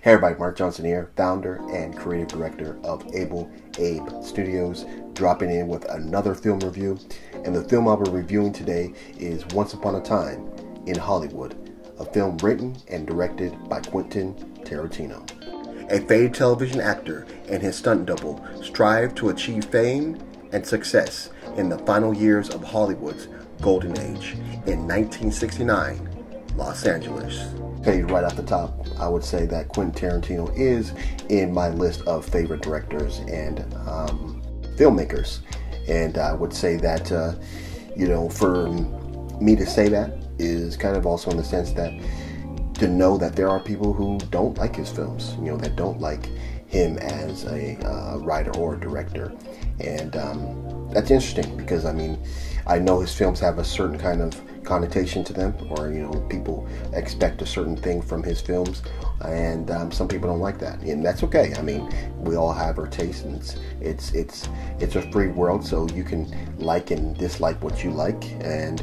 Hey everybody, Mark Johnson here, founder and creative director of Able Abe Studios, dropping in with another film review. And the film I'll be reviewing today is Once Upon a Time in Hollywood, a film written and directed by Quentin Tarantino. A famed television actor and his stunt double strive to achieve fame and success in the final years of Hollywood's golden age in 1969, Los Angeles. Okay, right off the top, I would say that Quentin Tarantino is in my list of favorite directors and filmmakers. And I would say that, for me to say that is kind of also in the sense that to know that there are people who don't like his films, that don't like him as a writer or a director. And that's interesting because, I know his films have a certain kind of connotation to them, or people expect a certain thing from his films, and some people don't like that, and that's okay. We all have our tastes, and it's a free world, so you can like and dislike what you like, and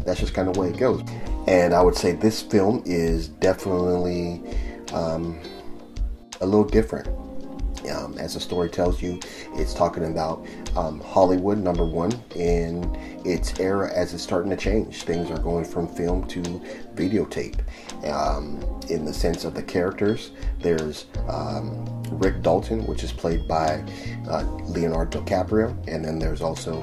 that's just kind of the way it goes. And I would say this film is definitely a little different. As the story tells you, it's talking about Hollywood, number one, in its era as it's starting to change. Things are going from film to videotape. In the sense of the characters, there's Rick Dalton, which is played by Leonardo DiCaprio, and then there's also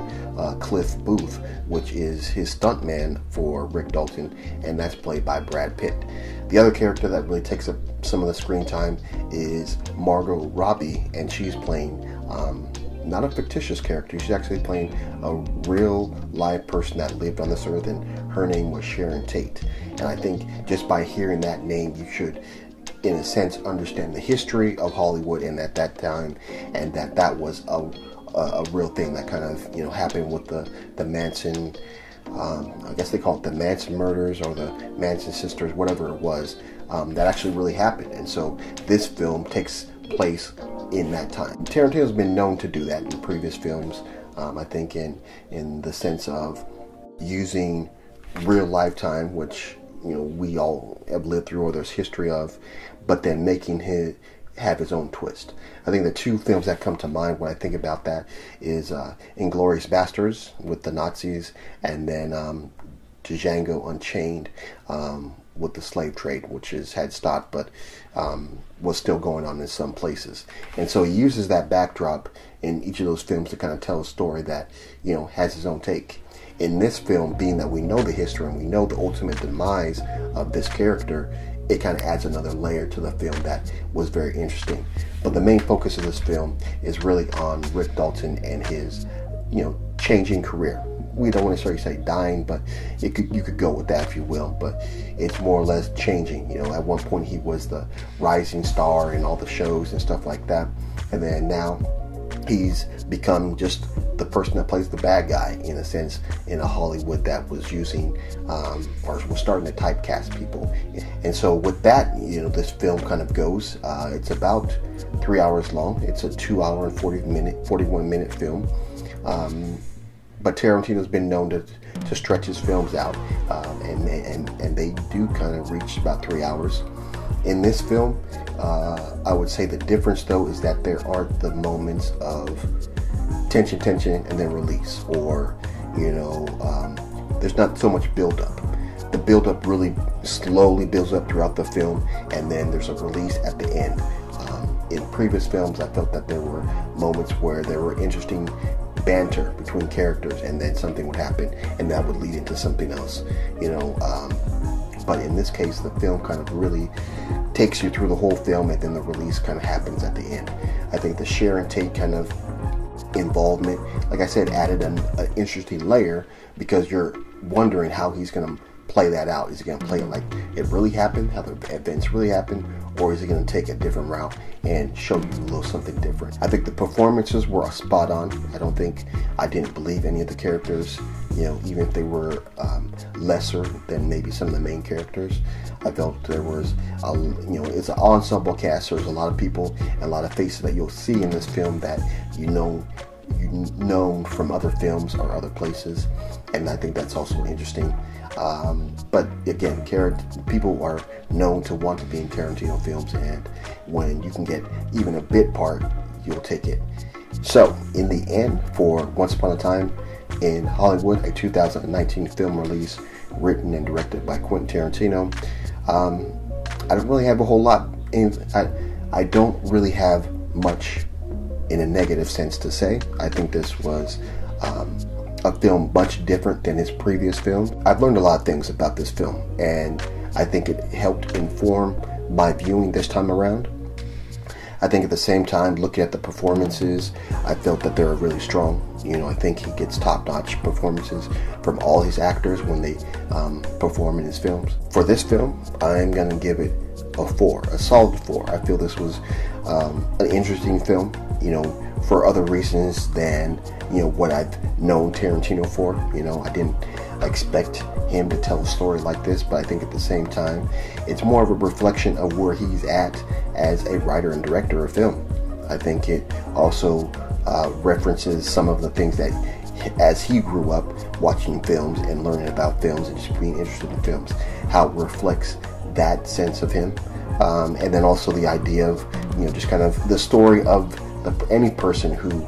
Cliff Booth, which is his stuntman for Rick Dalton, and that's played by Brad Pitt. The other character that really takes up some of the screen time is Margot Robbie, and she's playing not a fictitious character. She's actually playing a real live person that lived on this earth, and her name was Sharon Tate. And I think just by hearing that name, you should, in a sense, understand the history of Hollywood and at that time, and that was a real thing that kind of happened with the Manson. I guess they call it the Manson murders or the Manson sisters, whatever it was, that actually really happened. And so this film takes place in that time. Tarantino's been known to do that in previous films, I think in the sense of using real lifetime, which we all have lived through or there's history of, but then making him have his own twist. I think the two films that come to mind when I think about that is Inglourious Basterds with the Nazis, and then Django Unchained with the slave trade, which had stopped but was still going on in some places. And so he uses that backdrop in each of those films to kind of tell a story that has his own take. In this film, being that we know the history and we know the ultimate demise of this character, it kind of adds another layer to the film that was very interesting. But the main focus of this film is really on Rick Dalton and his, changing career. We don't necessarily say dying, but you could go with that if you will. But it's more or less changing. At one point he was the rising star in all the shows and stuff like that, and then now he's become just the person that plays the bad guy, in a sense, in a Hollywood that was using or was starting to typecast people. And so with that, this film kind of goes. It's about 3 hours long. It's a 2 hour and 41 minute film. But Tarantino's been known to stretch his films out, and they do kind of reach about 3 hours. In this film, I would say the difference though is that there aren't the moments of tension, and then release, or there's not so much build-up. The build-up really slowly builds up throughout the film, and then there's a release at the end. In previous films, I felt that there were moments where there were interesting banter between characters, and then something would happen, and that would lead into something else. But in this case, the film kind of really takes you through the whole film, and then the release kind of happens at the end. I think the Sharon Tate kind of involvement, like I said, added an interesting layer, because you're wondering how he's going to play that out. Is he going to play it like it really happened, how the events really happened, or is he going to take a different route and show you a little something different? I think the performances were spot on. I didn't believe any of the characters, even if they were lesser than maybe some of the main characters. I felt there was it's an ensemble cast. So there's a lot of people and a lot of faces that you'll see in this film that known from other films or other places, and I think that's also interesting. But again, people are known to want to be in Tarantino films, and when you can get even a bit part, you'll take it. So, in the end, for Once Upon a Time in Hollywood, a 2019 film release written and directed by Quentin Tarantino, I don't really have a whole lot. I don't really have much in a negative sense to say. I think this was a film much different than his previous films. I've learned a lot of things about this film, and I think it helped inform my viewing this time around. I think at the same time, looking at the performances, I felt that they were really strong. I think he gets top-notch performances from all his actors when they perform in his films. For this film, I'm going to give it a 4, a solid 4. I feel this was an interesting film, for other reasons than, what I've known Tarantino for. I didn't expect him to tell a story like this, but I think at the same time, it's more of a reflection of where he's at as a writer and director of film. I think it also references some of the things that, as he grew up watching films and learning about films and just being interested in films, how it reflects that sense of him. And then also the idea of, just kind of the story of any person who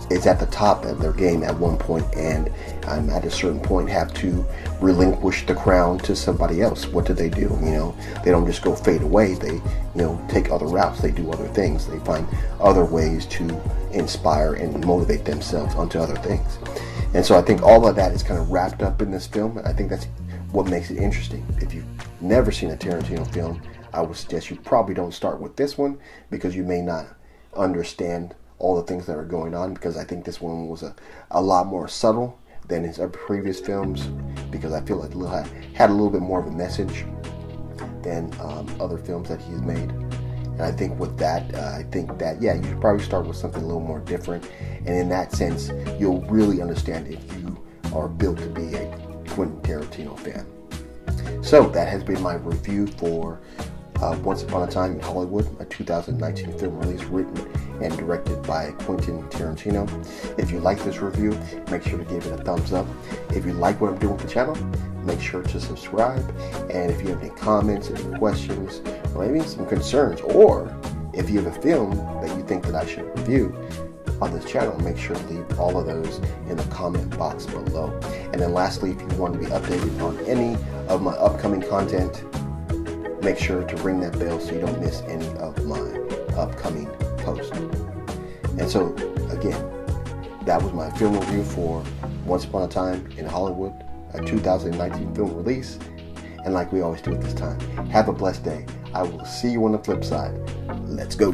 is at the top of their game at one point, and at a certain point have to relinquish the crown to somebody else. What do? They don't just go fade away. They, take other routes. They do other things. They find other ways to inspire and motivate themselves onto other things. And so I think all of that is kind of wrapped up in this film, and I think that's what makes it interesting. If you've never seen a Tarantino film, I would suggest you probably don't start with this one, because you may not understand all the things that are going on, because I think this one was a lot more subtle than his previous films, because I feel like it had a little bit more of a message than other films that he's made. And I think with that, you should probably start with something a little more different, and in that sense, you'll really understand if you are built to be a Quentin Tarantino fan. So that has been my review for Once Upon a Time in Hollywood, a 2019 film release written and directed by Quentin Tarantino. If you like this review, make sure to give it a thumbs up. If you like what I'm doing with the channel, make sure to subscribe. And if you have any comments, any questions, or maybe some concerns, or if you have a film that you think that I should review on this channel, make sure to leave all of those in the comment box below. And then lastly, if you want to be updated on any of my upcoming content, make sure to ring that bell so you don't miss any of my upcoming posts. And so, again, that was my film review for Once Upon a Time in Hollywood, a 2019 film release. And like we always do at this time, have a blessed day. I will see you on the flip side. Let's go.